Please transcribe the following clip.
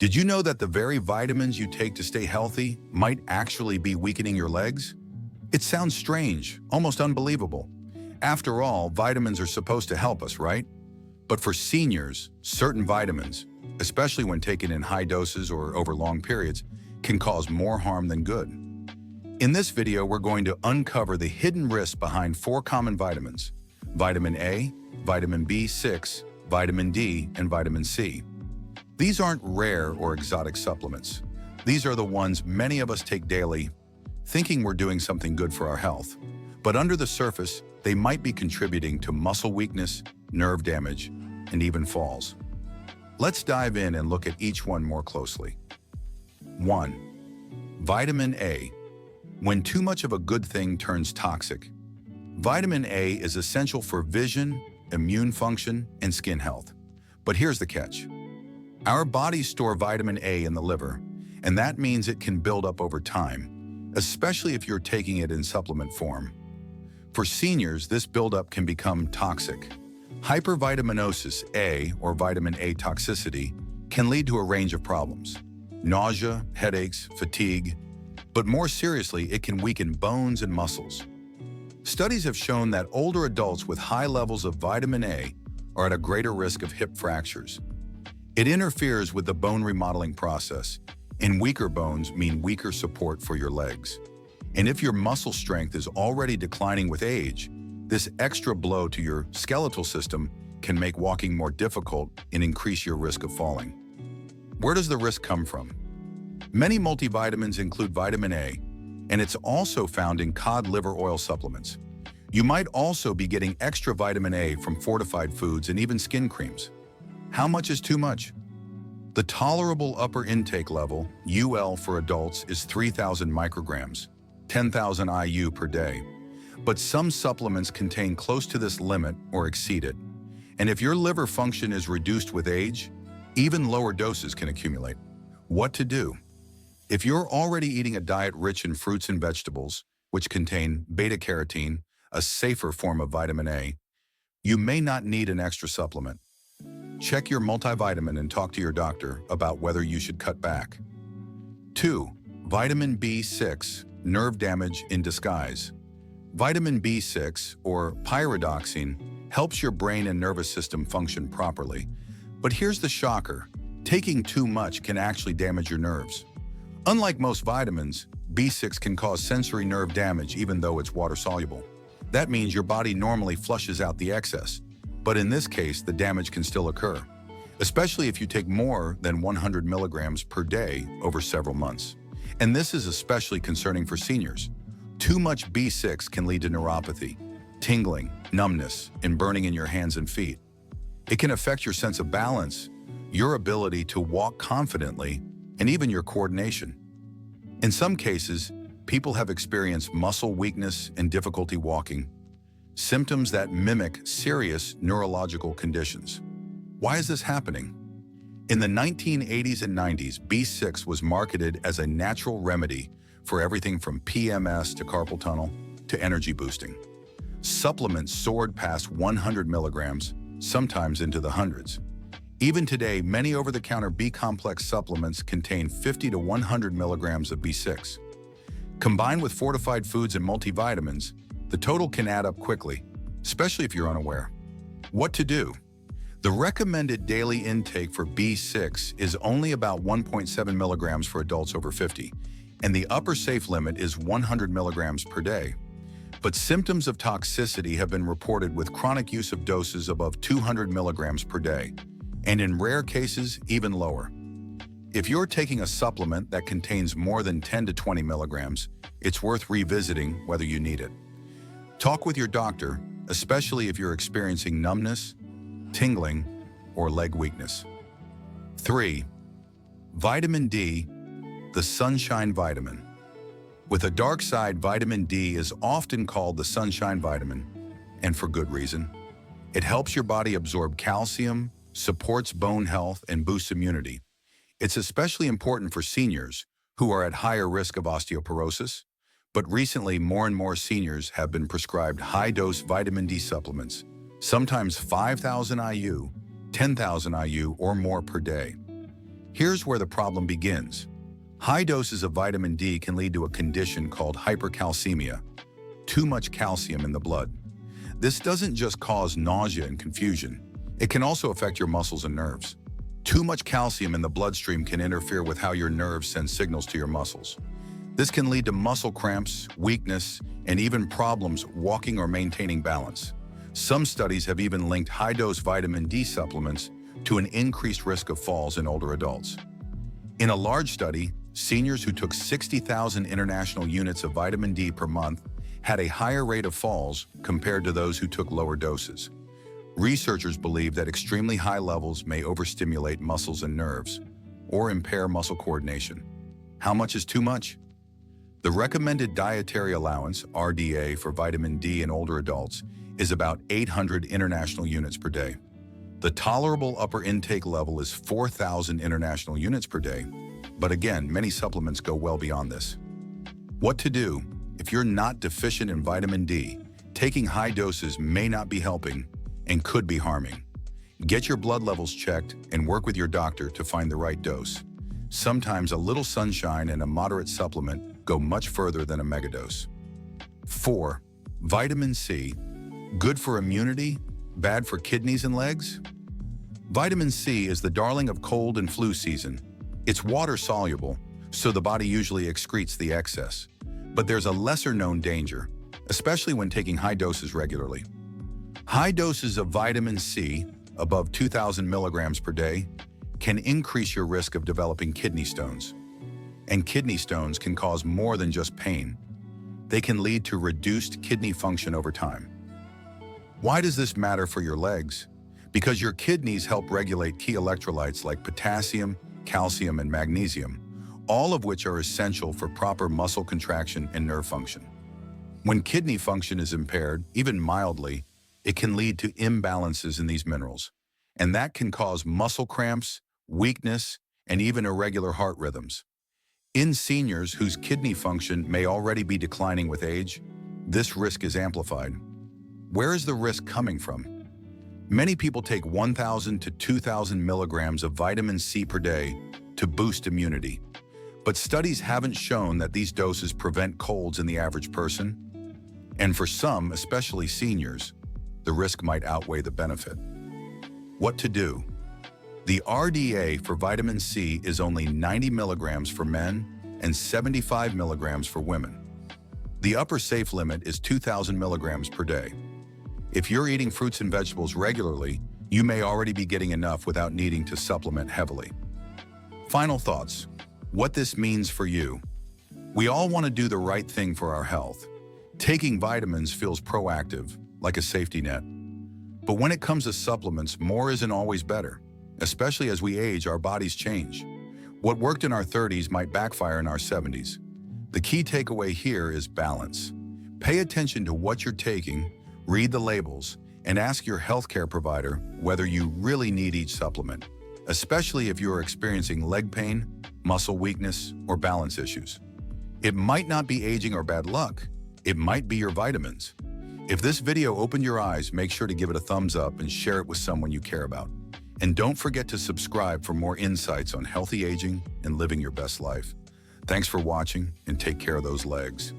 Did you know that the very vitamins you take to stay healthy might actually be weakening your legs? It sounds strange, almost unbelievable. After all, vitamins are supposed to help us, right? But for seniors, certain vitamins, especially when taken in high doses or over long periods, can cause more harm than good. In this video, we're going to uncover the hidden risks behind 4 common vitamins: vitamin A, vitamin B6, vitamin D, and vitamin C. These aren't rare or exotic supplements. These are the ones many of us take daily, thinking we're doing something good for our health. But under the surface, they might be contributing to muscle weakness, nerve damage, and even falls. Let's dive in and look at each one more closely. 1. Vitamin A. When too much of a good thing turns toxic. Vitamin A is essential for vision, immune function, and skin health. But here's the catch. Our bodies store vitamin A in the liver, and that means it can build up over time, especially if you're taking it in supplement form. For seniors, this buildup can become toxic. Hypervitaminosis A, or vitamin A toxicity, can lead to a range of problems: nausea, headaches, fatigue, but more seriously, it can weaken bones and muscles. Studies have shown that older adults with high levels of vitamin A are at a greater risk of hip fractures. It interferes with the bone remodeling process, and weaker bones mean weaker support for your legs. And if your muscle strength is already declining with age, this extra blow to your skeletal system can make walking more difficult and increase your risk of falling. Where does the risk come from? Many multivitamins include vitamin A, and it's also found in cod liver oil supplements. You might also be getting extra vitamin A from fortified foods and even skin creams. How much is too much? The tolerable upper intake level, UL for adults, is 3,000 micrograms, 10,000 IU per day. But some supplements contain close to this limit or exceed it. And if your liver function is reduced with age, even lower doses can accumulate. What to do? If you're already eating a diet rich in fruits and vegetables, which contain beta-carotene, a safer form of vitamin A, you may not need an extra supplement. Check your multivitamin and talk to your doctor about whether you should cut back. 2. Vitamin B6, nerve damage in disguise. Vitamin B6, or pyridoxine, helps your brain and nervous system function properly. But here's the shocker: taking too much can actually damage your nerves. Unlike most vitamins, B6 can cause sensory nerve damage even though it's water-soluble. That means your body normally flushes out the excess. But in this case, the damage can still occur, especially if you take more than 100 milligrams per day over several months. And this is especially concerning for seniors. Too much B6 can lead to neuropathy, tingling, numbness, and burning in your hands and feet. It can affect your sense of balance, your ability to walk confidently, and even your coordination. In some cases, people have experienced muscle weakness and difficulty walking, symptoms that mimic serious neurological conditions. Why is this happening? In the 1980s and 90s, B6 was marketed as a natural remedy for everything from PMS to carpal tunnel to energy boosting. Supplements soared past 100 milligrams, sometimes into the hundreds. Even today, many over-the-counter B-complex supplements contain 50 to 100 milligrams of B6. Combined with fortified foods and multivitamins, the total can add up quickly, especially if you're unaware. What to do? The recommended daily intake for B6 is only about 1.7 milligrams for adults over 50, and the upper safe limit is 100 milligrams per day. But symptoms of toxicity have been reported with chronic use of doses above 200 milligrams per day, and in rare cases, even lower. If you're taking a supplement that contains more than 10 to 20 milligrams, it's worth revisiting whether you need it. Talk with your doctor, especially if you're experiencing numbness, tingling, or leg weakness. 3. Vitamin D, the sunshine vitamin. With a dark side, vitamin D is often called the sunshine vitamin, and for good reason. It helps your body absorb calcium, supports bone health, and boosts immunity. It's especially important for seniors who are at higher risk of osteoporosis, but recently more and more seniors have been prescribed high-dose vitamin D supplements, sometimes 5,000 IU, 10,000 IU, or more per day. Here's where the problem begins. High doses of vitamin D can lead to a condition called hypercalcemia, too much calcium in the blood. This doesn't just cause nausea and confusion. It can also affect your muscles and nerves. Too much calcium in the bloodstream can interfere with how your nerves send signals to your muscles. This can lead to muscle cramps, weakness, and even problems walking or maintaining balance. Some studies have even linked high-dose vitamin D supplements to an increased risk of falls in older adults. In a large study, seniors who took 60,000 international units of vitamin D per month had a higher rate of falls compared to those who took lower doses. Researchers believe that extremely high levels may overstimulate muscles and nerves or impair muscle coordination. How much is too much? The recommended dietary allowance, RDA, for vitamin D in older adults is about 800 international units per day. The tolerable upper intake level is 4,000 international units per day, but again, many supplements go well beyond this. What to do? If you're not deficient in vitamin D, taking high doses may not be helping and could be harming. Get your blood levels checked and work with your doctor to find the right dose. Sometimes a little sunshine and a moderate supplement go much further than a megadose. 4. Vitamin C. Good for immunity, bad for kidneys and legs? Vitamin C is the darling of cold and flu season. It's water-soluble, so the body usually excretes the excess. But there's a lesser-known danger, especially when taking high doses regularly. High doses of vitamin C, above 2,000 milligrams per day, can increase your risk of developing kidney stones. And kidney stones can cause more than just pain. They can lead to reduced kidney function over time. Why does this matter for your legs? Because your kidneys help regulate key electrolytes like potassium, calcium, and magnesium, all of which are essential for proper muscle contraction and nerve function. When kidney function is impaired, even mildly, it can lead to imbalances in these minerals, and that can cause muscle cramps, weakness, and even irregular heart rhythms. In seniors whose kidney function may already be declining with age, this risk is amplified. Where is the risk coming from? Many people take 1,000 to 2,000 milligrams of vitamin C per day to boost immunity. But studies haven't shown that these doses prevent colds in the average person. And for some, especially seniors, the risk might outweigh the benefit. What to do? The RDA for vitamin C is only 90 milligrams for men and 75 milligrams for women. The upper safe limit is 2,000 milligrams per day. If you're eating fruits and vegetables regularly, you may already be getting enough without needing to supplement heavily. Final thoughts. What this means for you. We all want to do the right thing for our health. Taking vitamins feels proactive, like a safety net. But when it comes to supplements, more isn't always better. Especially as we age, our bodies change. What worked in our 30s might backfire in our 70s. The key takeaway here is balance. Pay attention to what you're taking, read the labels, and ask your healthcare provider whether you really need each supplement, especially if you are experiencing leg pain, muscle weakness, or balance issues. It might not be aging or bad luck. It might be your vitamins. If this video opened your eyes, make sure to give it a thumbs up and share it with someone you care about. And don't forget to subscribe for more insights on healthy aging and living your best life. Thanks for watching, and take care of those legs.